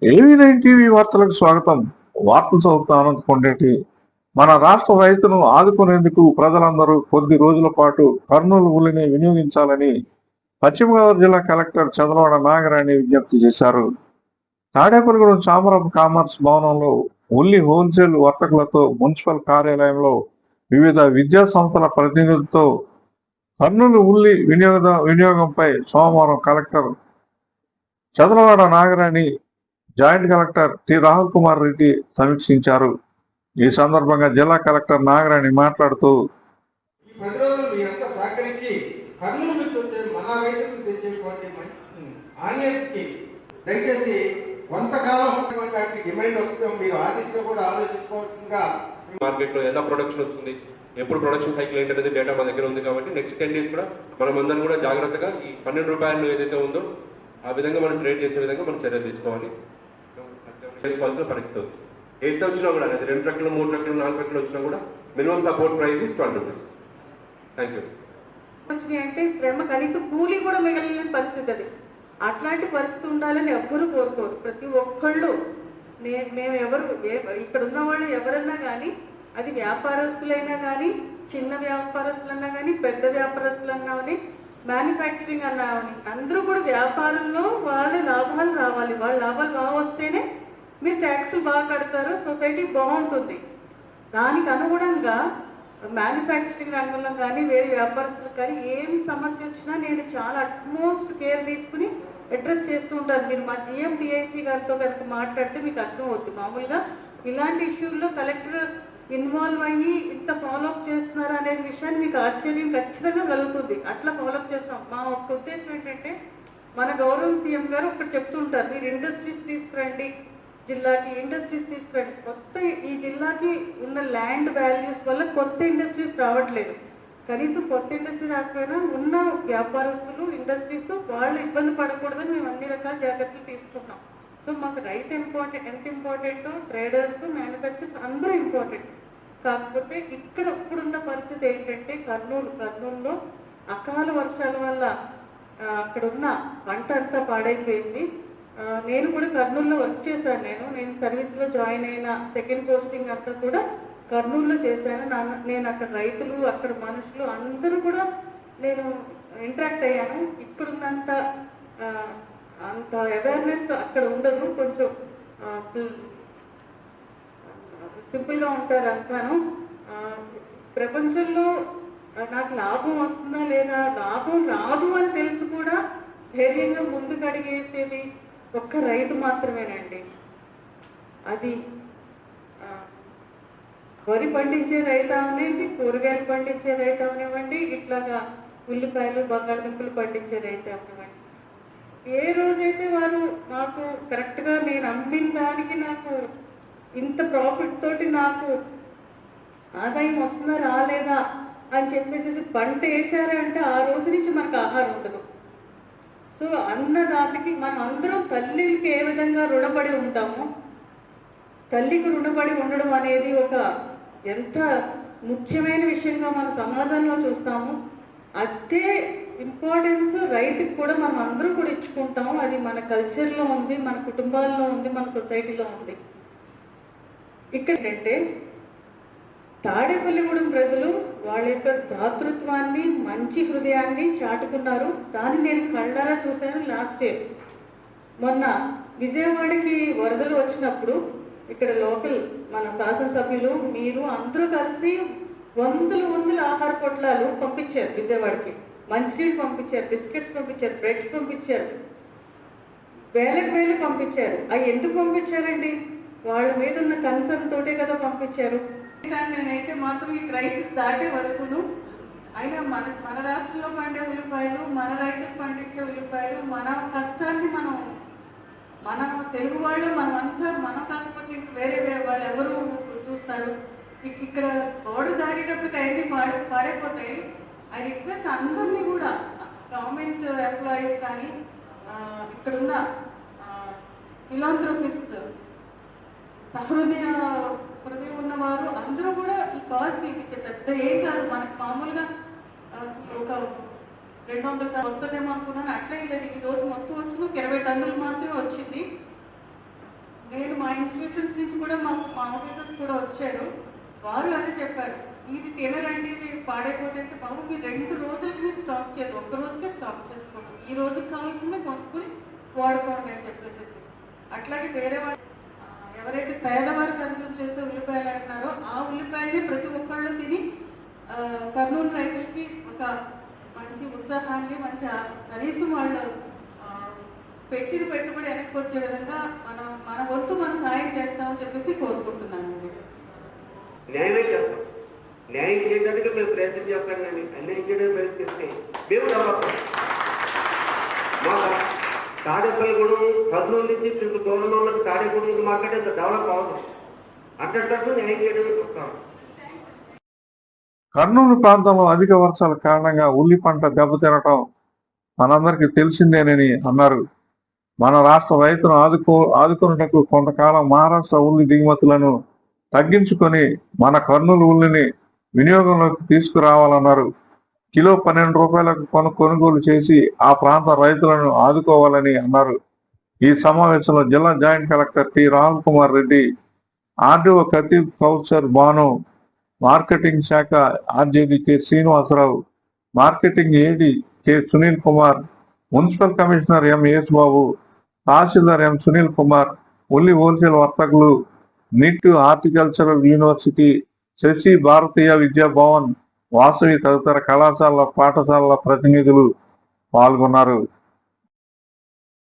ఏవీ9 TV వార్తలకు స్వాగతం. వార్తలు చదువుతాను కొండేటి. మన రాష్ట్ర రైతును ఆదుకునేందుకు ప్రజలందరూ కొద్ది రోజుల పాటు కర్నూలు ఉల్లిని వినియోగించాలని పశ్చిమ గోదావరి జిల్లా కలెక్టర్ చంద్రవాడ నాగరాణి విజ్ఞప్తి చేశారు. తాడేపల్లిగూడెం ఛాంబర్ ఆఫ్ కామర్స్ భవనంలో ఉల్లి హోల్సేల్ వర్తకులతో మున్సిపల్ కార్యాలయంలో వివిధ విద్యా సంస్థల ప్రతినిధులతో కర్నూలు ఉల్లి వినియోగంపై సోమవారం collector Chandravada Nagarani joint collector T Rahul Kumar Reddy సమీక్షించారు. ఈ సందర్భంగా జిల్లా కలెక్టర్ నాగరాణి మాట్లాడుతూ దయచేసి కొంతకాలం డిమాండ్ వస్తుందో మీరు ఆ దిశలో కూడా ఆలోచించుకోవాల్సిందిగా. మార్కెట్లో ఎలా ప్రొడక్షన్ వస్తుంది, ఎప్పుడు ప్రొడక్షన్ సైకిల్ ఏంటనేది డేటా మన దగ్గర ఉంది కాబట్టి నెక్స్ట్ 10 days కూడా మనం అందరం కూడా జాగ్రత్తగా ఈ 12 రూపాయలు ఏదైతే ఉందో ఆ విధంగా మనం ట్రేడ్ చేసే విధంగా మనం చర్యలు తీసుకోవాలి. చేసుకోవాల్సిన పరిస్థితి ఉంది. ఎంత వచ్చినా కూడా అది 2 ట్రక్కులు 3 ట్రక్కులు 4 ట్రక్కులు వచ్చినా కూడా minimum support price is 12 rupees. Thank you. అంటే శ్రమ కనీసం కూలీ కూడా మిగలని పరిస్థితి అది. అట్లాంటి పరిస్థితి ఉండాలని ఎవ్వరూ కోరుకోరు. ప్రతి ఒక్కళ్ళు మేము ఎవరు ఇక్కడ ఉన్న వాళ్ళు ఎవరన్నా కానీ, అది వ్యాపారస్తులైనా కానీ, చిన్న వ్యాపారస్తులన్నా కానీ, పెద్ద వ్యాపారస్తులన్నా కానీ, మ్యానుఫ్యాక్చరింగ్ అన్నా కానీ, అందరూ కూడా వ్యాపారంలో వాళ్ళ లాభాలు రావాలి. వాళ్ళ లాభాలు బాగా వస్తేనే మీరు ట్యాక్సులు బాగా కడతారు, సొసైటీ బాగుంటుంది. దానికి అనుగుణంగా మ్యానుఫ్యాక్చరింగ్ రంగంలో కానీ వేరే వ్యాపారస్తులకు కానీ ఏం సమస్య వచ్చినా నేను చాలా అట్మోస్ట్ కేర్ తీసుకుని అడ్రస్ చేస్తూ ఉంటాను. మీరు మా GMDIC గారితో కనుక మాట్లాడితే మీకు అర్థం అవుతుంది. మామూలుగా ఇలాంటి ఇష్యూల్లో కలెక్టర్ ఇన్వాల్వ్ అయ్యి ఇంత ఫాలోఅప్ చేస్తున్నారు అనే విషయాన్ని మీకు ఆశ్చర్యం ఖచ్చితంగా కలుగుతుంది. అట్లా ఫాలోఅప్ చేస్తాం. మా ఒక్క ఉద్దేశం ఏంటంటే, మన గౌరవ CM గారు ఒకటి చెప్తూ ఉంటారు, మీరు ఇండస్ట్రీస్ తీసుకురండి, జిల్లాకి ఇండస్ట్రీస్ తీసుకురండి. కొత్త ఈ జిల్లాకి ఉన్న ల్యాండ్ వాల్యూస్ వల్ల కొత్త ఇండస్ట్రీస్ రావట్లేదు. కనీసం కొత్త ఇండస్ట్రీ రాకపోయినా ఉన్న వ్యాపారస్తులు ఇండస్ట్రీస్ వాళ్ళు ఇబ్బంది పడకూడదని మేము అన్ని రకాల జాగ్రత్తలు తీసుకున్నాం. సో మాకు రైతు ఎంత ఇంపార్టెంటో ట్రేడర్స్, మ్యానుఫ్యాక్చర్స్ అందరూ ఇంపార్టెంట్. కాకపోతే ఇక్కడ ఇప్పుడున్న పరిస్థితి ఏంటంటే, కర్నూలులో అకాల వర్షాల వల్ల అక్కడ ఉన్న పంట అంతా పాడైపోయింది. నేను కూడా కర్నూలులో వర్క్ చేశాను. నేను సర్వీస్లో జాయిన్ అయిన సెకండ్ పోస్టింగ్ అంతా కూడా కర్నూలులో చేశాను. నేను అక్కడ రైతులు, అక్కడ మనుషులు అందరూ కూడా నేను ఇంటరాక్ట్ అయ్యాను. ఇక్కడున్నంత అంత అవేర్నెస్ అక్కడ ఉండదు. కొంచెం సింపుల్గా ఉంటారు అంతాను. ప్రపంచంలో నాకు లాభం వస్తుందా లేదా, లాభం రాదు అని తెలిసి కూడా ధైర్యంగా ముందుకు అడిగేసేది ఒక్క రైతు మాత్రమేనండి. అది వరి పండించే రైతు అవనివ్వండి, కూరగాయలు పండించే రైతు అవనివ్వండి, ఇట్లాగా ఉల్లిపాయలు బంగాళదుంపలు పండించే రైతు అవనివ్వండి. ఏ రోజైతే వారు నాకు కరెక్ట్గా నేను అమ్మిన దానికి నాకు ఇంత ప్రాఫిట్ తోటి నాకు ఆదాయం వస్తుందా రాలేదా అని చెప్పేసి పంట వేసారంటే ఆ రోజు నుంచి మనకు ఆహారం ఉండదు. సో అన్నదాతకి మనం అందరం తల్లికి ఏ విధంగా రుణపడి ఉంటామో, తల్లికి రుణపడి ఉండడం అనేది ఒక ఎంత ముఖ్యమైన విషయంగా మన సమాజంలో చూస్తాము. అదే ఇంపార్టెన్స్ రైతుకి కూడా మనం అందరూ కూడా ఇచ్చుకుంటాము. అది మన కల్చర్లో ఉంది, మన కుటుంబాల్లో ఉంది, మన సొసైటీలో ఉంది. ఇక్కడ ఏంటంటే, తాడేపల్లిగూడెం ప్రజలు వాళ్ళ యొక్క దాతృత్వాన్ని, మంచి హృదయాన్ని చాటుకున్నారు. దాన్ని నేను కళ్ళారా చూశాను లాస్ట్ ఇయర్. మొన్న విజయవాడకి వరదలు వచ్చినప్పుడు ఇక్కడ లోకల్ మన శాసనసభ్యులు, మీరు అందరూ కలిసి వందల ఆహార పొట్లాలు పంపించారు విజయవాడకి. మంచినీళ్ళు పంపించారు, బిస్కెట్స్ పంపించారు, బ్రెడ్స్ పంపించారు, వేలకు పంపించారు. అవి ఎందుకు పంపించారండి? వాళ్ళ మీద ఉన్న కన్సర్న్ తోటే కదా పంపించారు. నేనైతే మాత్రం ఈ క్రైసిస్ దాటే వరకును అయినా మన రాష్ట్రంలో పండే ఉల్లిపాయలు, మన రైతులు పండించే ఉల్లిపాయలు, మన కష్టాన్ని మన తెలుగు వాళ్ళు మనం కాకపోతే ఇంక వేరే వాళ్ళు ఎవరు చూస్తారు? ఇక్కడ బోర్డు దాటేటప్పుడు అన్నీ పాడైపోతాయి. ఐ రిక్వెస్ట్ అందరినీ కూడా, గవర్నమెంట్ ఎంప్లాయీస్ కానీ, ఇక్కడున్న ఫిలాంథ్రోపిస్ట్, హృదయం ఉన్నవారు అందరూ కూడా ఈ కాజ్కి ఇది పెద్ద ఏం కాదు. మనకి మామూలుగా ఒక 200 వస్తుందేమో అనుకున్నాను. అట్లా ఇలా ఈ రోజు మొత్తం వచ్చిన 20 టన్నులు మాత్రమే వచ్చింది. నేను మా ఇన్స్టిట్యూషన్స్ నుంచి కూడా మా ఆఫీసర్స్ కూడా వచ్చారు, వారు అదే చెప్పారు, ఇది తినరండి ఇది పాడైపోతే అంటే బాబు మీరు 2 రోజులకి మీరు స్టాప్ చేయరు, ఒక్క రోజుకే స్టాప్ చేసుకోండి, ఈ రోజుకి కావాల్సిందే కొనుక్కుని వాడుకోండి అని చెప్పేసి. అట్లాగే వేరే వాళ్ళు ఎవరైతే పేదవారు కన్జ్యూమ్ చేసే ఉల్లిపాయలు అంటున్నారో ఆ ఉల్లిపాయల్ని ప్రతి ఒక్కళ్ళు తిని కర్నూలు రైతులకి ఒక మంచి ఉత్సాహాన్ని మంచి కనీసం వాళ్ళు పెట్టిన పెట్టుబడి వెనక్కి వచ్చే విధంగా మన వంతు మనం సాయం చేస్తామని చెప్పేసి కోరుకుంటున్నానండి. న్యాయమే చేస్తాం, న్యాయం చేయడానికి మేము ప్రయత్నం చేస్తాం, కానీ అన్యాయం చేయడానికి ప్రయత్నిస్తే మేము డెవలప్. మా తాడేపల్లిగూడెం కర్నూలు నుంచి ఇంత దూరంలో ఉన్న తాడేపల్లి మార్కెట్ ఇంత డెవలప్ అవ్వదు, 100% న్యాయం చేయడమే చూస్తాం. కర్నూలు ప్రాంతంలో అధిక వర్షాల కారణంగా ఉల్లి పంట దెబ్బతినటం మనందరికీ తెలిసిందేనని అన్నారు. మన రాష్ట్ర రైతును ఆదుకున్నటకు కొంతకాలం మహారాష్ట్ర ఉల్లి దిగుమతులను తగ్గించుకొని మన కర్నూలు ఉల్లిని వినియోగంలోకి తీసుకురావాలన్నారు. కిలో 12 రూపాయలకు కొనుగోలు చేసి ఆ ప్రాంత రైతులను ఆదుకోవాలని అన్నారు. ఈ సమావేశంలో జిల్లా joint collector T Ram Kumar Reddy, RDO Khatib Kausar Banu, marketing శాఖ RJD K Srinivasarao, marketing AD K Sunil Kumar, municipal commissioner M Yesu Babu, తహసీల్దార్ ఎం సునీల్ కుమార్, ఉల్లి హోల్సేల్ వర్తకులు, నిట్ హార్టికల్చరల్ యూనివర్సిటీ, శశి భారతీయ విద్యాభవన్, వాసవి తదితర కళాశాలల పాఠశాలల ప్రతినిధులు పాల్గొన్నారు.